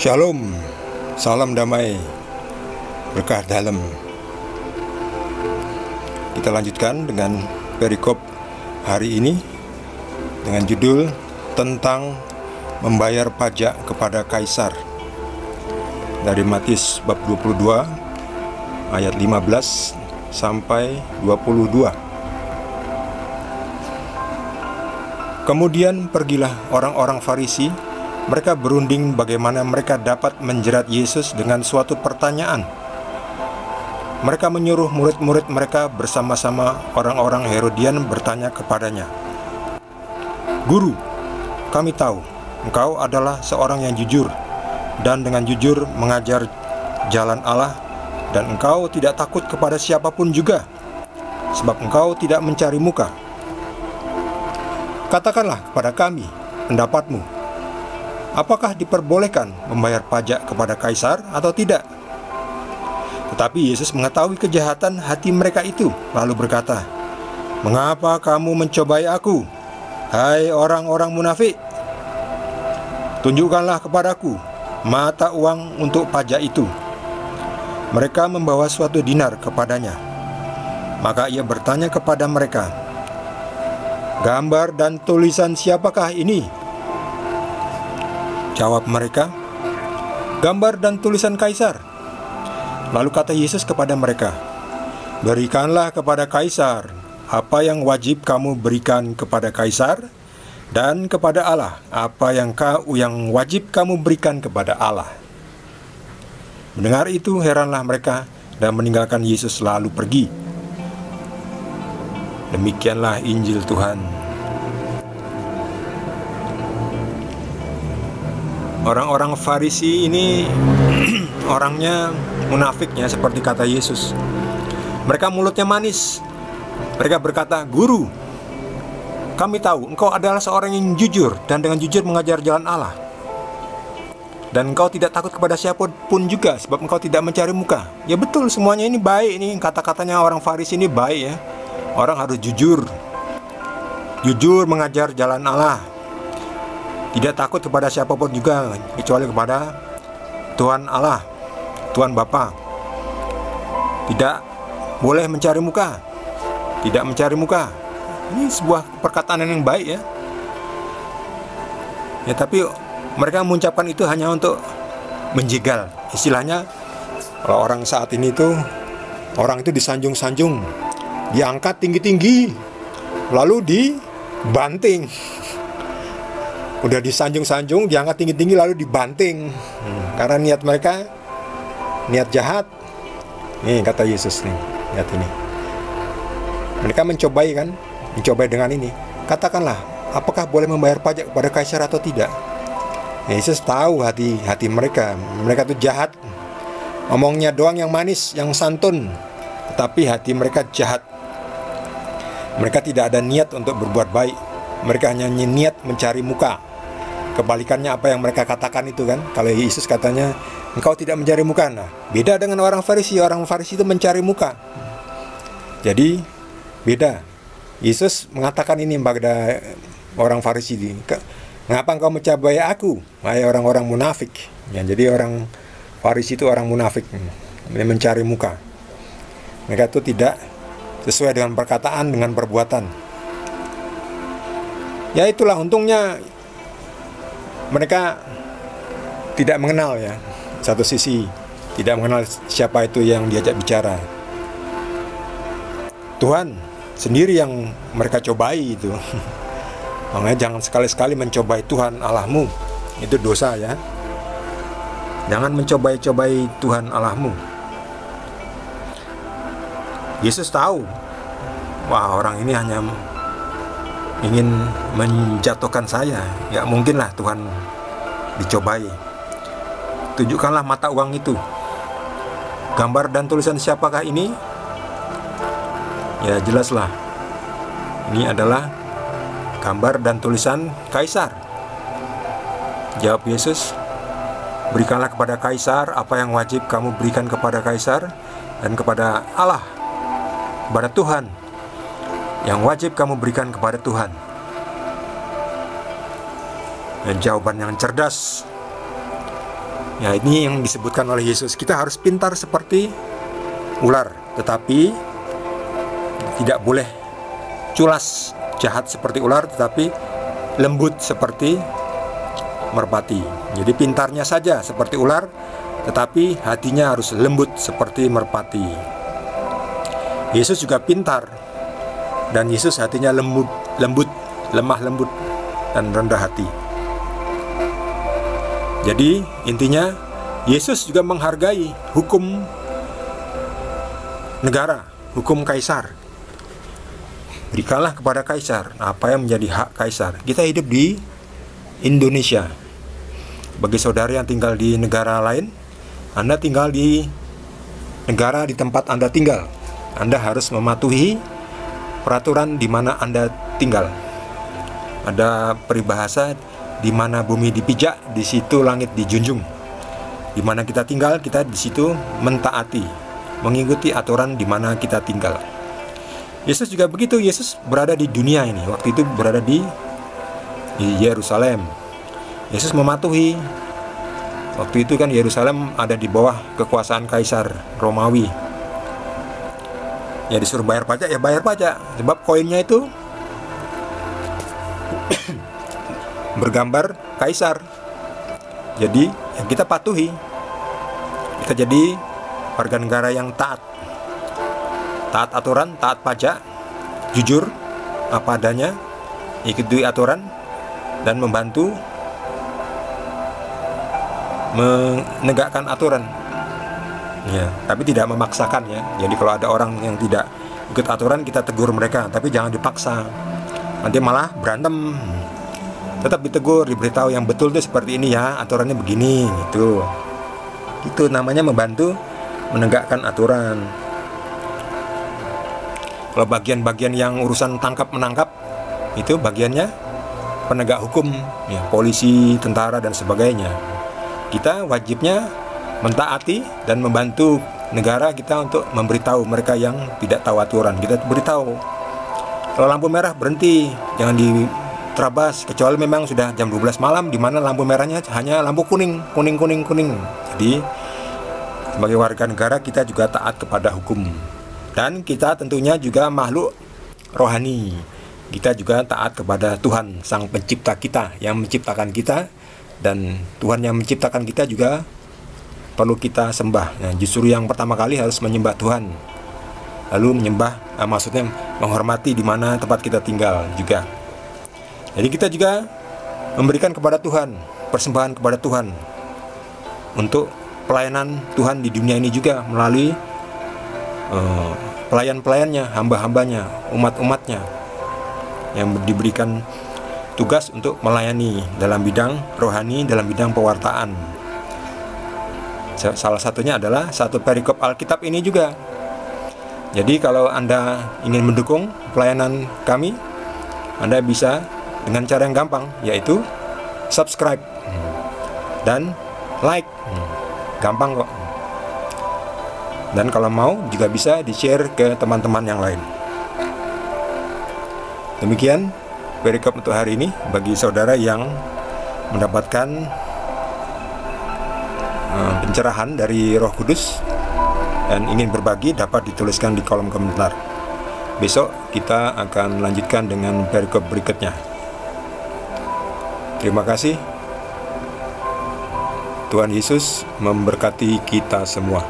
Shalom, salam damai, berkah dalam. Kita lanjutkan dengan perikop hari ini dengan judul tentang membayar pajak kepada Kaisar, dari Matius bab 22 ayat 15 sampai 22. Kemudian pergilah orang-orang Farisi. Mereka berunding bagaimana mereka dapat menjerat Yesus dengan suatu pertanyaan. Mereka menyuruh murid-murid mereka bersama-sama orang-orang Herodian bertanya kepadanya, "Guru, kami tahu engkau adalah seorang yang jujur dan dengan jujur mengajar jalan Allah, dan engkau tidak takut kepada siapapun juga, sebab engkau tidak mencari muka. Katakanlah kepada kami pendapatmu. Apakah diperbolehkan membayar pajak kepada Kaisar atau tidak?" Tetapi Yesus mengetahui kejahatan hati mereka itu, lalu berkata, "Mengapa kamu mencobai aku, hai orang-orang munafik? Tunjukkanlah kepadaku mata uang untuk pajak itu." Mereka membawa suatu dinar kepadanya. Maka ia bertanya kepada mereka, "Gambar dan tulisan siapakah ini?" Jawab mereka, "Gambar dan tulisan Kaisar." Lalu kata Yesus kepada mereka, "Berikanlah kepada Kaisar apa yang wajib kamu berikan kepada Kaisar, dan kepada Allah apa yang wajib kamu berikan kepada Allah." Mendengar itu heranlah mereka dan meninggalkan Yesus lalu pergi. Demikianlah Injil Tuhan. Orang-orang Farisi ini orangnya munafiknya seperti kata Yesus. Mereka mulutnya manis. Mereka berkata, "Guru, kami tahu engkau adalah seorang yang jujur dan dengan jujur mengajar jalan Allah, dan engkau tidak takut kepada siapapun juga, sebab engkau tidak mencari muka." Ya betul, semuanya ini baik. Ini kata-katanya orang Farisi ini baik ya. Orang harus jujur. Jujur mengajar jalan Allah, tidak takut kepada siapapun juga, kecuali kepada Tuhan Allah, Tuhan Bapa. Tidak boleh mencari muka, tidak mencari muka. Ini sebuah perkataan yang baik ya. Ya, tapi mereka mengucapkan itu hanya untuk menjegal. Istilahnya, kalau orang saat ini tuh, orang itu disanjung-sanjung, diangkat tinggi-tinggi, lalu dibanting. Udah disanjung-sanjung, diangkat tinggi-tinggi lalu dibanting. Karena niat mereka niat jahat. Nih kata Yesus nih, lihat ini. Mereka mencobai dengan ini. Katakanlah, apakah boleh membayar pajak kepada Kaisar atau tidak? Yesus tahu hati mereka. Mereka itu jahat. Ngomongnya doang yang manis, yang santun, tetapi hati mereka jahat. Mereka tidak ada niat untuk berbuat baik. Mereka hanya niat mencari muka. Kebalikannya apa yang mereka katakan itu kan. Kalau Yesus katanya, engkau tidak mencari muka. Nah, beda dengan orang Farisi. Orang Farisi itu mencari muka. Jadi beda. Yesus mengatakan ini kepada orang Farisi, "Mengapa engkau mencabai aku, hai orang-orang munafik?" Ya, jadi orang Farisi itu orang munafik, mencari muka. Mereka itu tidak sesuai dengan perkataan, dengan perbuatan. Ya itulah, untungnya mereka tidak mengenal ya. Satu sisi tidak mengenal siapa itu yang diajak bicara. Tuhan sendiri yang mereka cobai itu. Makanya jangan sekali-sekali mencobai Tuhan Allahmu. Itu dosa ya. Jangan mencobai-cobai Tuhan Allahmu. Yesus tahu, wah, orang ini hanya ingin menjatuhkan saya. Ya mungkinlah Tuhan dicobai. Tunjukkanlah mata uang itu. Gambar dan tulisan siapakah ini? Ya jelaslah, ini adalah gambar dan tulisan Kaisar. Jawab Yesus, "Berikanlah kepada Kaisar apa yang wajib kamu berikan kepada Kaisar, dan kepada Allah, kepada Tuhan, yang wajib kamu berikan kepada Tuhan." Dan jawaban yang cerdas. Ya, ini yang disebutkan oleh Yesus. Kita harus pintar seperti ular, tetapi tidak boleh culas jahat seperti ular, tetapi lembut seperti merpati. Jadi pintarnya saja seperti ular, tetapi hatinya harus lembut seperti merpati. Yesus juga pintar, dan Yesus hatinya lembut, lemah lembut, dan rendah hati. Jadi intinya Yesus juga menghargai hukum negara, hukum kaisar. Berikanlah kepada kaisar apa yang menjadi hak kaisar. Kita hidup di Indonesia. Bagi saudara yang tinggal di negara lain, Anda tinggal di negara di tempat Anda tinggal. Anda harus mematuhi peraturan di mana Anda tinggal. Ada peribahasa, di mana bumi dipijak, di situ langit dijunjung. Di mana kita tinggal, kita di situ mentaati, mengikuti aturan di mana kita tinggal. Yesus juga begitu. Yesus berada di dunia ini. Waktu itu berada di Yerusalem. Yesus mematuhi. Waktu itu kan Yerusalem ada di bawah kekuasaan Kaisar Romawi. Ya disuruh bayar pajak, ya bayar pajak. Sebab koinnya itu bergambar kaisar. Jadi yang kita patuhi. Kita jadi warga negara yang taat aturan, taat pajak, jujur apa adanya, ikuti aturan, dan membantu menegakkan aturan. Ya, tapi tidak memaksakan ya. Jadi kalau ada orang yang tidak ikut aturan, kita tegur mereka, tapi jangan dipaksa. Nanti malah berantem. Tetap ditegur, diberitahu yang betul itu seperti ini ya, aturannya begini gitu. Itu namanya membantu menegakkan aturan. Kalau bagian-bagian yang urusan tangkap menangkap, itu bagiannya penegak hukum, ya, polisi, tentara dan sebagainya. Kita wajibnya mentaati dan membantu negara kita untuk memberitahu mereka yang tidak tahu aturan. Kita beritahu, kalau lampu merah berhenti, jangan diterabas, kecuali memang sudah jam 12 malam, di mana lampu merahnya hanya lampu kuning. Jadi sebagai warga negara kita juga taat kepada hukum. Dan kita tentunya juga makhluk rohani. Kita juga taat kepada Tuhan, Sang Pencipta kita, yang menciptakan kita. Dan Tuhan yang menciptakan kita juga perlu kita sembah. Nah, justru yang pertama kali harus menyembah Tuhan. Lalu menyembah, maksudnya menghormati di mana tempat kita tinggal juga. Jadi kita juga memberikan kepada Tuhan, persembahan kepada Tuhan untuk pelayanan Tuhan di dunia ini juga melalui pelayan-pelayannya, hamba-hambanya, umat-umatnya yang diberikan tugas untuk melayani dalam bidang rohani, dalam bidang pewartaan. Salah satunya adalah satu perikop Alkitab ini juga. Jadi kalau Anda ingin mendukung pelayanan kami, Anda bisa dengan cara yang gampang, yaitu subscribe dan like. Gampang kok. Dan kalau mau juga bisa di-share ke teman-teman yang lain. Demikian perikop untuk hari ini bagi saudara yang mendapatkan pencerahan dari Roh Kudus dan ingin berbagi, dapat dituliskan di kolom komentar. Besok kita akan lanjutkan dengan perikop berikutnya. Terima kasih. Tuhan Yesus memberkati kita semua.